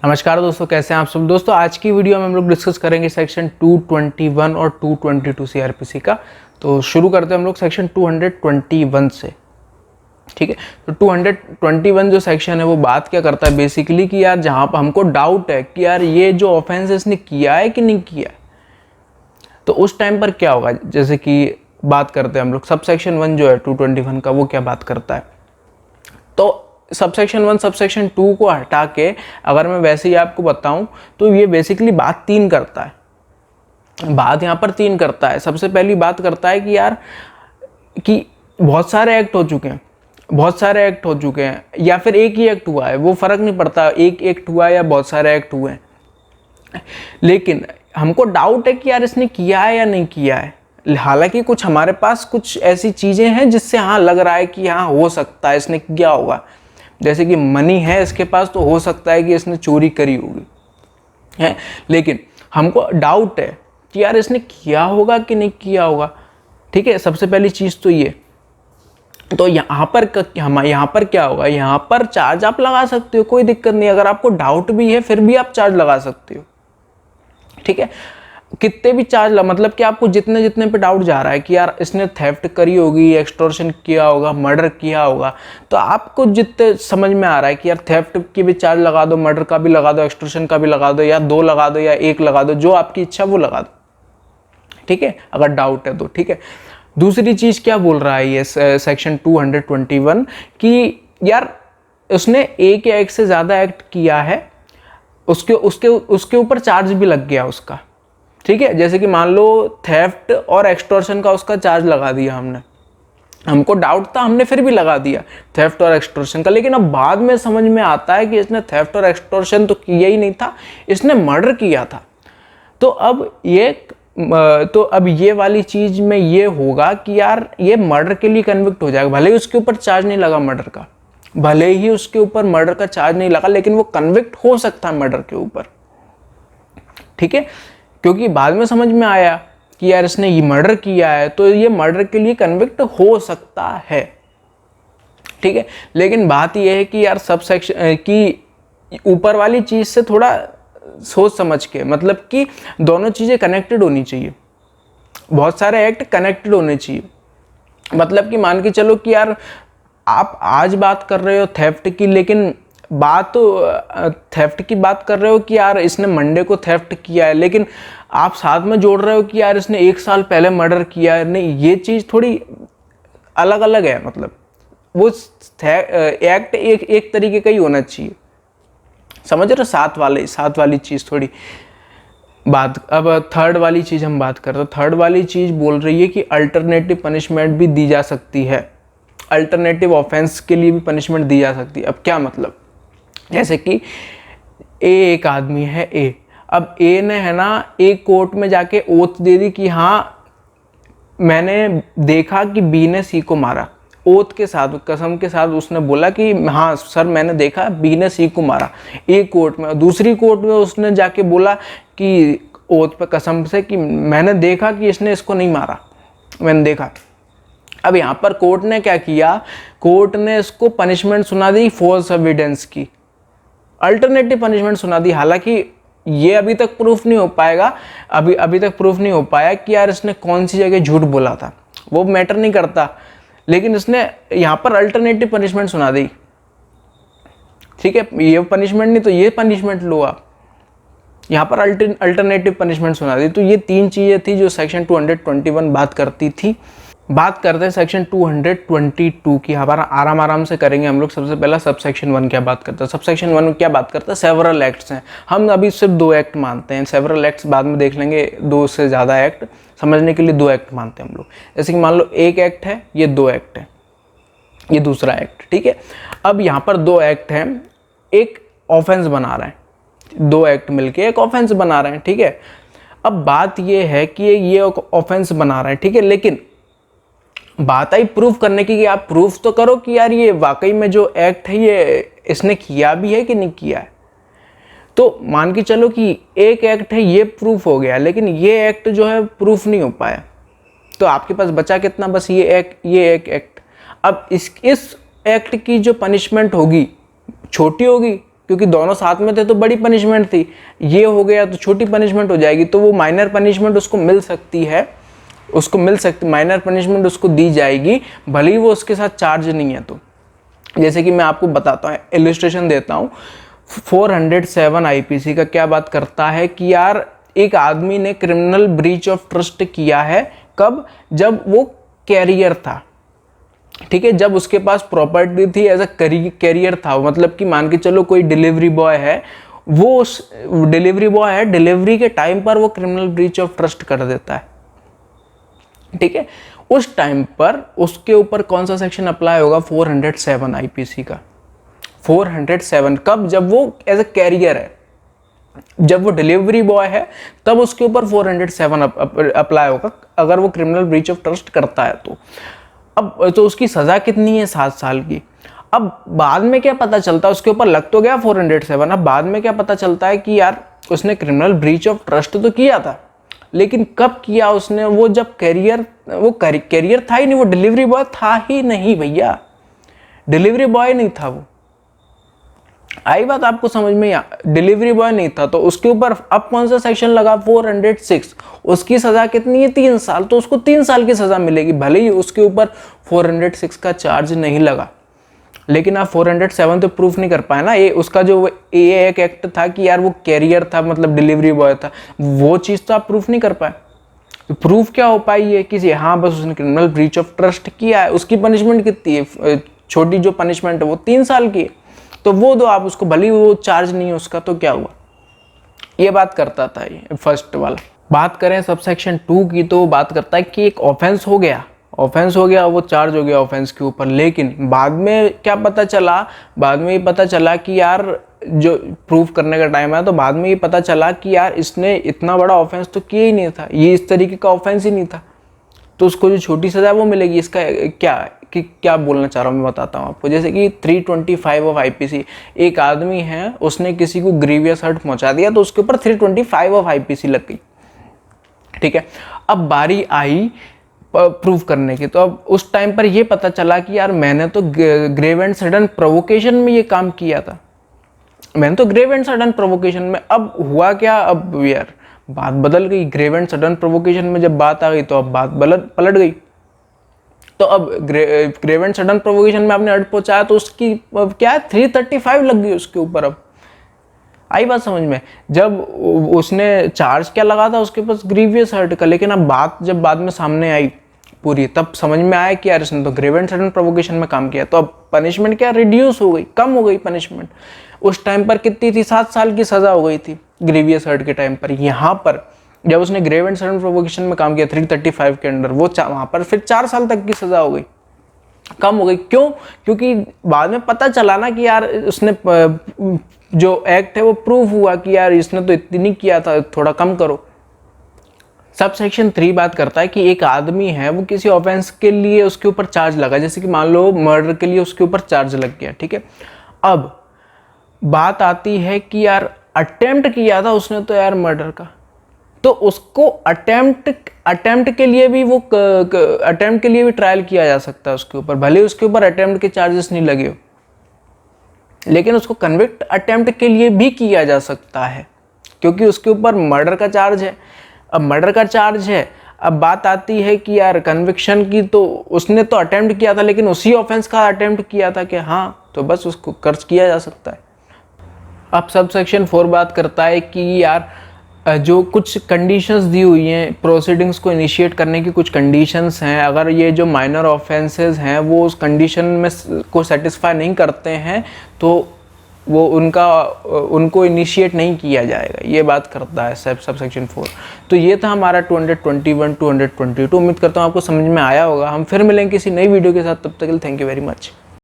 नमस्कार दोस्तों, कैसे हैं आप सब। दोस्तों आज की वीडियो में हम लोग डिस्कस करेंगे सेक्शन 221 और 222 सीआरपीसी का। तो शुरू करते हैं हम लोग सेक्शन 221 से। ठीक है, तो 221 जो सेक्शन है वो बात क्या करता है बेसिकली कि यार जहाँ पर हमको डाउट है कि यार ये जो ऑफेंस इसने किया है कि नहीं किया है, तो उस टाइम पर क्या होगा। जैसे कि बात करते हैं हम लोग सब सेक्शन 1 जो है 221 का, वो क्या बात करता है। तो सबसेक्शन 1 सबसेक्शन 2 को हटा के अगर मैं वैसे ही आपको बताऊं तो ये बेसिकली बात 3 करता है। बात यहाँ पर 3 करता है। सबसे पहली बात करता है कि यार कि बहुत सारे एक्ट हो चुके हैं या फिर एक ही एक्ट हुआ है, वो फ़र्क नहीं पड़ता एक एक्ट हुआ है या बहुत सारे एक्ट हुए हैं, लेकिन हमको डाउट है कि यार इसने किया है या नहीं किया है। हालांकि कुछ हमारे पास कुछ ऐसी चीज़ें हैं जिससे हाँ लग रहा है कि हाँ हो सकता है इसने किया होगा। जैसे कि मनी है इसके पास, तो हो सकता है कि इसने चोरी करी होगी है, लेकिन हमको डाउट है कि यार इसने किया होगा कि नहीं किया होगा। ठीक है, सबसे पहली चीज़ तो ये। तो यहाँ पर क्या होगा, यहाँ पर चार्ज आप लगा सकते हो, कोई दिक्कत नहीं। अगर आपको डाउट भी है फिर भी आप चार्ज लगा सकते हो। ठीक है, कितने भी चार्ज मतलब कि आपको जितने जितने पे डाउट जा रहा है कि यार इसने थेफ्ट करी होगी, एक्सटॉर्शन किया होगा, मर्डर किया होगा, तो आपको जितने समझ में आ रहा है कि यार थेफ्ट की भी चार्ज लगा दो, मर्डर का भी लगा दो, एक्सटॉर्शन का भी लगा दो, या 2 लगा दो या 1 लगा दो, जो आपकी इच्छा वो लगा दो। ठीक है, अगर डाउट है तो। ठीक है, दूसरी चीज़ क्या बोल रहा है ये सेक्शन 221 कि यार उसने एक या एक से ज़्यादा एक्ट किया है, उसके ऊपर चार्ज भी लग गया उसका। ठीक है, जैसे कि मान लो थेफ्ट और एक्सटॉर्शन का उसका चार्ज लगा दिया हमने, हमको डाउट था हमने फिर भी लगा दिया थेफ्ट और एक्सटॉर्शन का, लेकिन अब बाद में समझ में आता है कि इसने थेफ्ट और एक्सटॉर्शन तो किया ही नहीं था, इसने मर्डर किया था। तो अब ये वाली चीज में ये होगा कि यार ये मर्डर के लिए कन्विक्ट हो जाएगा। भले ही उसके ऊपर चार्ज नहीं लगा मर्डर का, भले ही उसके ऊपर मर्डर का चार्ज नहीं लगा, लेकिन वो कन्विक्ट हो सकता है मर्डर के ऊपर। ठीक है, क्योंकि बाद में समझ में आया कि यार इसने ये मर्डर किया है, तो ये मर्डर के लिए कन्विक्ट हो सकता है। ठीक है, लेकिन बात ये है कि यार सब सेक्शन की ऊपर वाली चीज से थोड़ा सोच समझ के, मतलब कि दोनों चीजें कनेक्टेड होनी चाहिए, बहुत सारे एक्ट कनेक्टेड होने चाहिए। मतलब कि मान के चलो कि यार आप आज बात कर रहे हो थेफ्ट की, लेकिन बात तो थेफ्ट की बात कर रहे हो कि यार इसने मंडे को थेफ्ट किया है, लेकिन आप साथ में जोड़ रहे हो कि यार इसने 1 साल पहले मर्डर किया है। नहीं, ये चीज़ थोड़ी अलग अलग है। मतलब वो एक्ट एक तरीके का ही होना चाहिए, समझ रहे हो। साथ वाली चीज़ थोड़ी बात। अब थर्ड वाली चीज़ हम बात करते हैं। थर्ड वाली चीज़ बोल रही है कि अल्टरनेटिव पनिशमेंट भी दी जा सकती है, अल्टरनेटिव ऑफेंस के लिए भी पनिशमेंट दी जा सकती है। अब क्या मतलब, जैसे कि एक आदमी है ए, अब ए ने है ना एक कोर्ट में जाके ओथ दे दी कि हाँ मैंने देखा कि बी ने सी को मारा। ओथ के साथ, कसम के साथ उसने बोला कि हाँ सर मैंने देखा बी ने सी को मारा, एक कोर्ट में। दूसरी कोर्ट में उसने जाके बोला कि ओथ पे कसम से कि मैंने देखा कि इसने इसको नहीं मारा, मैंने देखा। अब यहाँ पर कोर्ट ने क्या किया, कोर्ट ने इसको पनिशमेंट सुना दी फॉल्स एविडेंस की, अल्टरनेटिव पनिशमेंट सुना दी। हालांकि ये अभी तक प्रूफ नहीं हो पाएगा, अभी तक प्रूफ नहीं हो पाया कि यार इसने कौन सी जगह झूठ बोला था, वो मैटर नहीं करता, लेकिन इसने यहाँ पर अल्टरनेटिव पनिशमेंट सुना दी। ठीक है, ये पनिशमेंट नहीं तो ये पनिशमेंट लो आप, यहाँ पर अल्टरनेटिव पनिशमेंट सुना दी। तो ये 3 चीज़ें थी जो सेक्शन 221 बात करती थी। बात करते हैं सेक्शन 222 की। हमारा आराम से करेंगे हम लोग। सबसे पहला सब सेक्शन 1 क्या बात करता है। सब सेक्शन 1 क्या बात करता है, सेवरल एक्ट्स हैं। हम अभी सिर्फ 2 एक्ट मानते हैं, सेवरल एक्ट्स बाद में देख लेंगे। 2 से ज़्यादा एक्ट समझने के लिए 2 एक्ट मानते हैं हम लोग। जैसे कि मान लो एक एक्ट है, ये 2 एक्ट है, ये दूसरा एक्ट। ठीक है, अब यहाँ पर 2 एक्ट हैं, एक ऑफेंस बना रहे हैं, 2 एक्ट मिलके एक ऑफेंस बना रहे हैं। ठीक है, अब बात ये है कि ये ऑफेंस बना रहे हैं, ठीक है, लेकिन बात आई प्रूफ करने की कि आप प्रूफ तो करो कि यार ये वाकई में जो एक्ट है ये इसने किया भी है कि नहीं किया है। तो मान के चलो कि एक एक्ट है ये प्रूफ हो गया, लेकिन ये एक्ट जो है प्रूफ नहीं हो पाया, तो आपके पास बचा कितना, बस ये एक एक्ट। अब इस एक्ट की जो पनिशमेंट होगी छोटी होगी क्योंकि दोनों साथ में थे तो बड़ी पनिशमेंट थी, ये हो गया तो छोटी पनिशमेंट हो जाएगी, तो वो माइनर पनिशमेंट उसको मिल सकती है, माइनर पनिशमेंट उसको दी जाएगी, भले ही वो उसके साथ चार्ज नहीं है। तो जैसे कि मैं आपको बताता हूँ, इलस्ट्रेशन देता हूँ। 407 आईपीसी का क्या बात करता है कि यार एक आदमी ने क्रिमिनल ब्रीच ऑफ ट्रस्ट किया है, कब? जब वो कैरियर था, ठीक है, जब उसके पास प्रॉपर्टी थी, एज अ कैरियर था, मतलब कि मान के चलो कोई डिलीवरी बॉय है, वो उस डिलीवरी बॉय है, डिलीवरी के टाइम पर वो क्रिमिनल ब्रीच ऑफ ट्रस्ट कर देता है, ठीक है, उस टाइम पर उसके ऊपर कौन सा सेक्शन अप्लाई होगा? 407 आईपीसी का। 407 कब? जब वो एज अ कैरियर है, जब वो डिलीवरी बॉय है तब उसके ऊपर 407 अप्लाई होगा, अगर वो क्रिमिनल ब्रीच ऑफ ट्रस्ट करता है तो। अब तो उसकी सजा कितनी है? 7 साल की। अब बाद में क्या पता चलता है, उसके ऊपर लग तो गया 407, अब बाद में क्या पता चलता है कि यार उसने क्रिमिनल ब्रीच ऑफ ट्रस्ट तो किया था, लेकिन कब किया उसने? वो जब कैरियर था ही नहीं, वो डिलीवरी बॉय था ही नहीं भैया, डिलीवरी बॉय नहीं था वो। आई बात आपको समझ में? डिलीवरी बॉय नहीं था, तो उसके ऊपर अब कौन सा सेक्शन लगा? 406। उसकी सजा कितनी है? 3 साल, तो उसको 3 साल की सजा मिलेगी, भले ही उसके ऊपर 406 का चार्ज नहीं लगा, लेकिन आप 407 तो प्रूफ नहीं कर पाए ना। ये उसका जो ये एक एक्ट था कि यार वो कैरियर था, मतलब डिलीवरी बॉय था, वो चीज़ तो आप प्रूफ नहीं कर पाए। तो प्रूफ क्या हो पाई है कि हाँ बस उसने क्रिमिनल ब्रीच ऑफ ट्रस्ट किया है। उसकी पनिशमेंट कितनी है? छोटी जो पनिशमेंट है वो 3 साल की है, तो वो दो आप उसको, भले वो चार्ज नहीं है उसका, तो क्या हुआ? ये बात करता था ये फर्स्ट वाला। बात करें सब सेक्शन 2 की, तो बात करता है कि एक ऑफेंस हो गया, वो चार्ज हो गया ऑफेंस के ऊपर, लेकिन बाद में क्या पता चला? बाद में ये पता चला कि यार जो प्रूफ करने का टाइम है, तो बाद में ये पता चला कि यार इसने इतना बड़ा ऑफेंस तो किया ही नहीं था, ये इस तरीके का ऑफेंस ही नहीं था, तो उसको जो छोटी सजा वो मिलेगी। इसका क्या बोलना चाह रहा हूँ मैं बताता हूँ आपको। जैसे कि 325 ऑफ आईपीसी, एक आदमी है उसने किसी को ग्रीवियस हर्ट पहुंचा दिया, तो उसके ऊपर 325 ऑफ आईपीसी लग गई, ठीक है। अब बारी आई प्रूव करने की, तो अब उस टाइम पर ये पता चला कि यार मैंने तो ग्रेव एंड सडन प्रोवोकेशन में ये काम किया था, मैंने तो ग्रेव एंड सडन प्रोवोकेशन में। अब हुआ क्या? अब यार बात बदल गई, ग्रेव एंड सडन प्रोवोकेशन में जब बात आ गई तो अब बात पलट गई। तो अब ग्रेव एंड सडन प्रोवोकेशन में आपने हर्ट पहुंचाया, तो उसकी क्या है? 335 लग गई उसके ऊपर। अब आई बात समझ में? जब उसने चार्ज क्या लगा था उसके पास? ग्रीवियस हर्ट का, लेकिन अब बात जब बाद में सामने आई पूरी, तब समझ में आया कि यार इसने तो ग्रेव एंड सडन प्रोवोकेशन में काम किया, तो अब पनिशमेंट क्या? रिड्यूस हो गई, कम हो गई पनिशमेंट। उस टाइम पर कितनी थी? 7 साल की सजा हो गई थी ग्रीवियस हर्ट के टाइम पर। यहाँ पर जब उसने ग्रेव एंड सडन प्रोवोकेशन में काम किया 335 के अंडर, वो वहां पर फिर 4 साल तक की सजा हो गई, कम हो गई। क्यों? क्योंकि बाद में पता चला ना कि यार उसने जो एक्ट है वो प्रूफ हुआ कि यार इसने तो इतनी नहीं किया था, थोड़ा कम करो। सब सेक्शन 3 बात करता है कि एक आदमी है, वो किसी ऑफेंस के लिए उसके ऊपर चार्ज लगा, जैसे कि मान लो मर्डर के लिए उसके ऊपर चार्ज लग गया, ठीक है। अब बात आती है कि यार अटेम्प्ट किया था उसने तो यार मर्डर का, तो उसको अटेम्प्ट के लिए भी वो अटेम्प्ट के लिए भी ट्रायल किया जा सकता है उसके ऊपर, भले उसके ऊपर अटेम्प्ट के चार्जेस नहीं लगे हो, लेकिन उसको कन्विक्ट अटेम्प्ट के लिए भी किया जा सकता है, क्योंकि उसके ऊपर मर्डर का चार्ज है। अब मर्डर का चार्ज है, अब बात आती है कि यार कन्विक्शन की, तो उसने तो अटेम्प्ट किया था, लेकिन उसी ऑफेंस का अटेम्प्ट किया था कि हाँ, तो बस उसको कर्ज किया जा सकता है। अब सब सेक्शन 4 बात करता है कि यार जो कुछ कंडीशंस दी हुई हैं, प्रोसीडिंग्स को इनिशिएट करने की कुछ कंडीशंस हैं, अगर ये जो माइनर ऑफेंसेस हैं वो उस कंडीशन में को सेटिस्फाई नहीं करते हैं, तो वो उनको इनिशिएट नहीं किया जाएगा, ये बात करता है सब सेक्शन 4। तो ये था हमारा 221 222। उम्मीद करता हूँ आपको समझ में आया होगा। हम फिर मिलेंगे किसी नई वीडियो के साथ, तब तक के लिए थैंक यू वेरी मच।